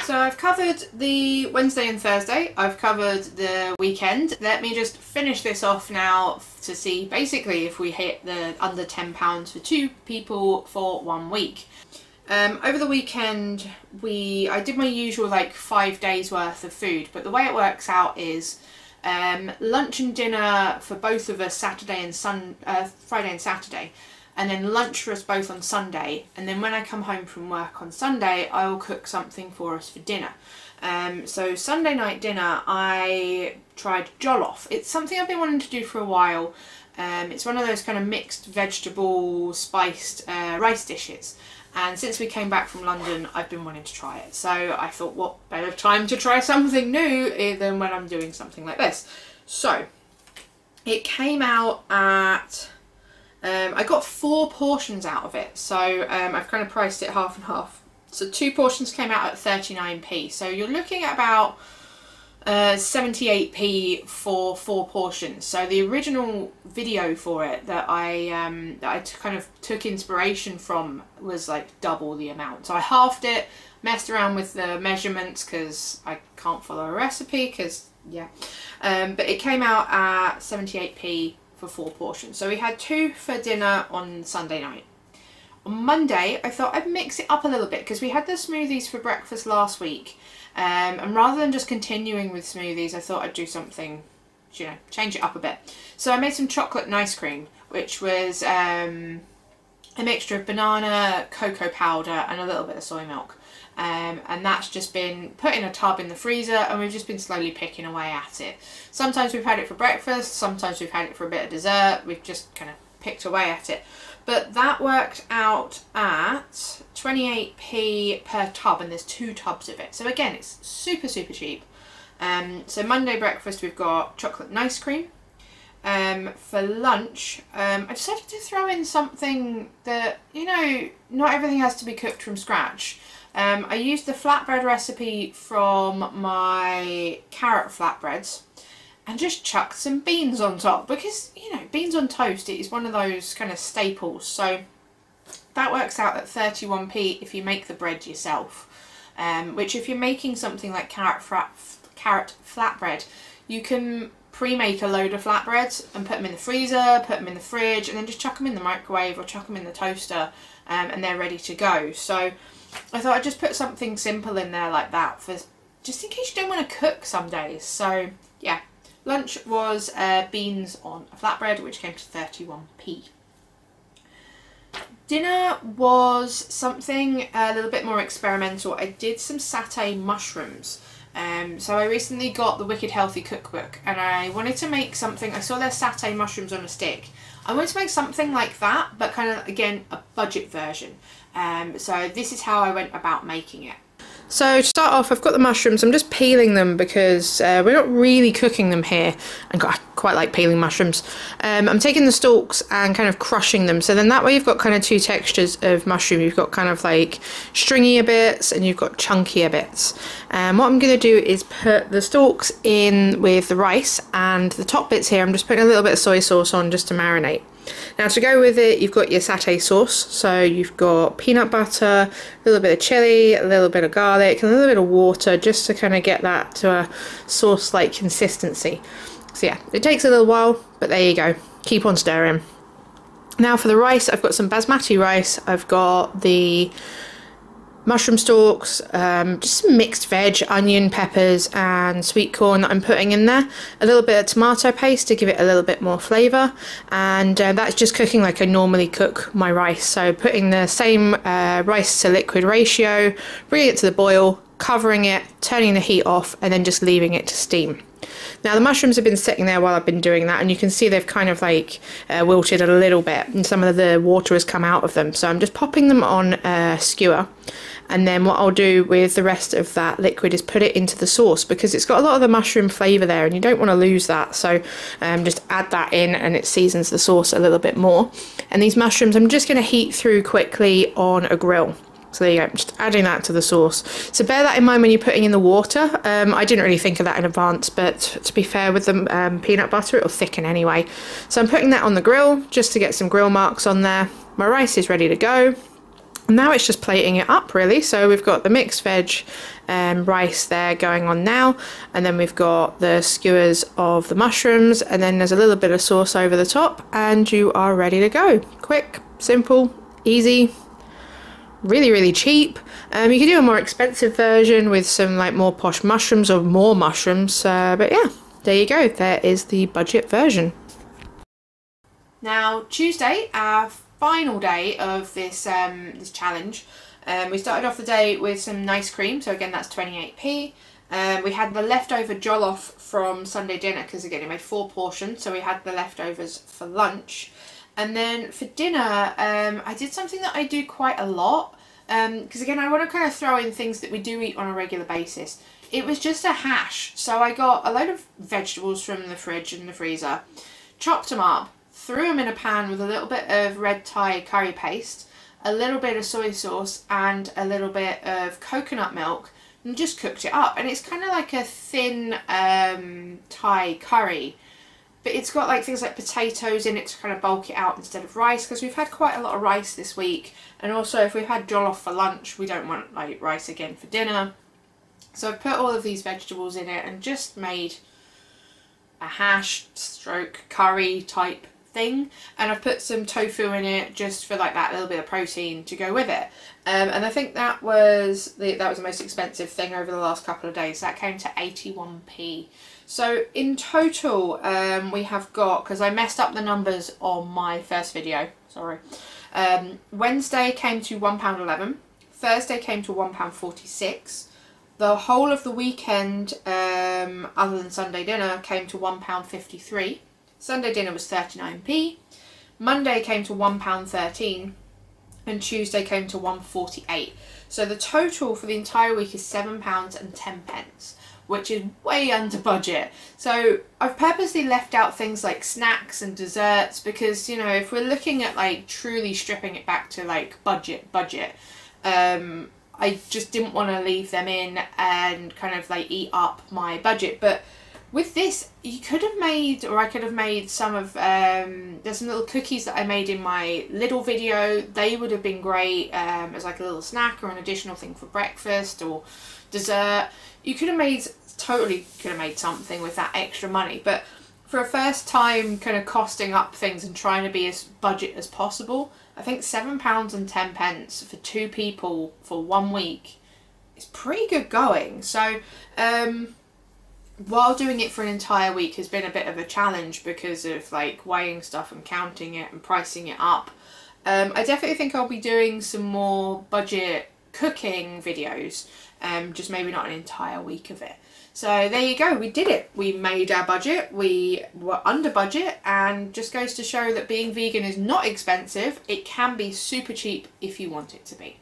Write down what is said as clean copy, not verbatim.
So I've covered the Wednesday and Thursday, I've covered the weekend. Let me just finish this off now to see basically if we hit the under £10 for 2 people for 1 week. Over the weekend I did my usual like 5 days worth of food, but the way it works out is lunch and dinner for both of us Friday and Saturday, and then lunch for us both on Sunday, and then when I come home from work on Sunday I will cook something for us for dinner. So Sunday night dinner I tried jollof. It's something I've been wanting to do for a while. It's one of those kind of mixed vegetable spiced rice dishes, and since we came back from London I've been wanting to try it, so I thought what better time to try something new than when I'm doing something like this. So it came out at I got 4 portions out of it, so I've kind of priced it half and half. So 2 portions came out at 39p, so you're looking at about 78p for 4 portions. So the original video for it that I kind of took inspiration from was like double the amount. So I halved it, messed around with the measurements because I can't follow a recipe because yeah, but it came out at 78p for 4 portions. So we had 2 for dinner on Sunday night. On Monday I thought I'd mix it up a little bit because we had the smoothies for breakfast last week, and rather than just continuing with smoothies I thought I'd do something, you know, change it up a bit. So I made some chocolate and ice cream, which was a mixture of banana, cocoa powder and a little bit of soy milk. And that's just been put in a tub in the freezer, and we've just been slowly picking away at it. Sometimes we've had it for breakfast, sometimes we've had it for a bit of dessert, we've just kind of picked away at it. But that worked out at 28p per tub, and there's 2 tubs of it. So again, it's super cheap. So Monday breakfast we've got chocolate and ice cream. For lunch I decided to throw in something that, you know, not everything has to be cooked from scratch. I used the flatbread recipe from my carrot flatbreads and just chucked some beans on top because, you know, beans on toast is one of those kind of staples. So that works out at 31p if you make the bread yourself, which if you're making something like carrot flatbread, you can pre-make a load of flatbreads and put them in the freezer, put them in the fridge, and then just chuck them in the microwave or chuck them in the toaster, and they're ready to go. So I thought I'd just put something simple in there like that, for just in case you don't want to cook some days. So yeah, lunch was beans on a flatbread, which came to 31p. Dinner was something a little bit more experimental. I did some satay mushrooms. So I recently got the Wicked Healthy cookbook, and I wanted to make something. I saw their satay mushrooms on a stick. I wanted to make something like that, but kind of, again, a budget version. So this is how I went about making it. So to start off, I've got the mushrooms. I'm just peeling them because we're not really cooking them here, and I quite like peeling mushrooms. I'm taking the stalks and kind of crushing them, so then that way you've got kind of 2 textures of mushroom. You've got kind of like stringier bits and you've got chunkier bits. What I'm going to do is put the stalks in with the rice, and the top bits here I'm just putting a little bit of soy sauce on just to marinate. Now to go with it, you've got your satay sauce, so you've got peanut butter, a little bit of chilli, a little bit of garlic, and a little bit of water just to kind of get that to a sauce-like consistency. So yeah, it takes a little while, but there you go. Keep on stirring. Now for the rice, I've got some basmati rice, I've got the mushroom stalks, just some mixed veg, onion, peppers and sweet corn that I'm putting in there, a little bit of tomato paste to give it a little bit more flavour, and that's just cooking like I normally cook my rice. So putting the same rice to liquid ratio, bringing it to the boil, covering it, turning the heat off, and then just leaving it to steam. Now the mushrooms have been sitting there while I've been doing that, and you can see they've kind of like wilted a little bit, and some of the water has come out of them. So I'm just popping them on a skewer, and then what I'll do with the rest of that liquid is put it into the sauce, because it's got a lot of the mushroom flavour there and you don't want to lose that. So just add that in and it seasons the sauce a little bit more. And these mushrooms I'm just going to heat through quickly on a grill. So there you go, just adding that to the sauce. So bear that in mind when you're putting in the water. I didn't really think of that in advance, but to be fair, with the peanut butter, it'll thicken anyway. So I'm putting that on the grill just to get some grill marks on there. My rice is ready to go. Now it's just plating it up really. So we've got the mixed veg rice there going on now, and then we've got the skewers of the mushrooms, and then there's a little bit of sauce over the top, and you are ready to go. Quick, simple, easy, really cheap. You can do a more expensive version with some like more posh mushrooms or more mushrooms, but yeah, there you go, there is the budget version. Now Tuesday, our final day of this this challenge, we started off the day with some nice cream, so again that's 28p. We had the leftover jollof from Sunday dinner, because again it made 4 portions, so we had the leftovers for lunch. And then for dinner, I did something that I do quite a lot, because again I want to kind of throw in things that we do eat on a regular basis. It was just a hash, so I got a load of vegetables from the fridge and the freezer, chopped them up, threw them in a pan with a little bit of red Thai curry paste, a little bit of soy sauce and a little bit of coconut milk, and just cooked it up. And it's kind of like a thin Thai curry, but it's got like things like potatoes in it to kind of bulk it out instead of rice, because we've had quite a lot of rice this week, and also if we've had jollof for lunch we don't want like rice again for dinner. So I've put all of these vegetables in it and just made a hash stroke curry type thing, and I've put some tofu in it just for like that little bit of protein to go with it. And I think that was the most expensive thing over the last couple of days. That came to 81p. So in total we have got, because I messed up the numbers on my first video, sorry, Wednesday came to £1.11, Thursday came to £1.46, the whole of the weekend other than Sunday dinner came to £1.53. Sunday dinner was 39p, Monday came to £1.13, and Tuesday came to £1.48. So the total for the entire week is £7.10, which is way under budget. So I've purposely left out things like snacks and desserts, because, you know, if we're looking at like truly stripping it back to like budget, I just didn't want to leave them in and kind of like eat up my budget. But with this, you could have made, or I could have made some of, there's some little cookies that I made in my little video. They would have been great as like a little snack or an additional thing for breakfast or dessert. You could have made, totally could have made something with that extra money. But for a first time kind of costing up things and trying to be as budget as possible, I think £7.10 for 2 people for 1 week is pretty good going. So, while doing it for an entire week has been a bit of a challenge because of like weighing stuff and counting it and pricing it up, I definitely think I'll be doing some more budget cooking videos, just maybe not an entire week of it. So there you go, we did it. We made our budget, we were under budget, and just goes to show that being vegan is not expensive. It can be super cheap if you want it to be.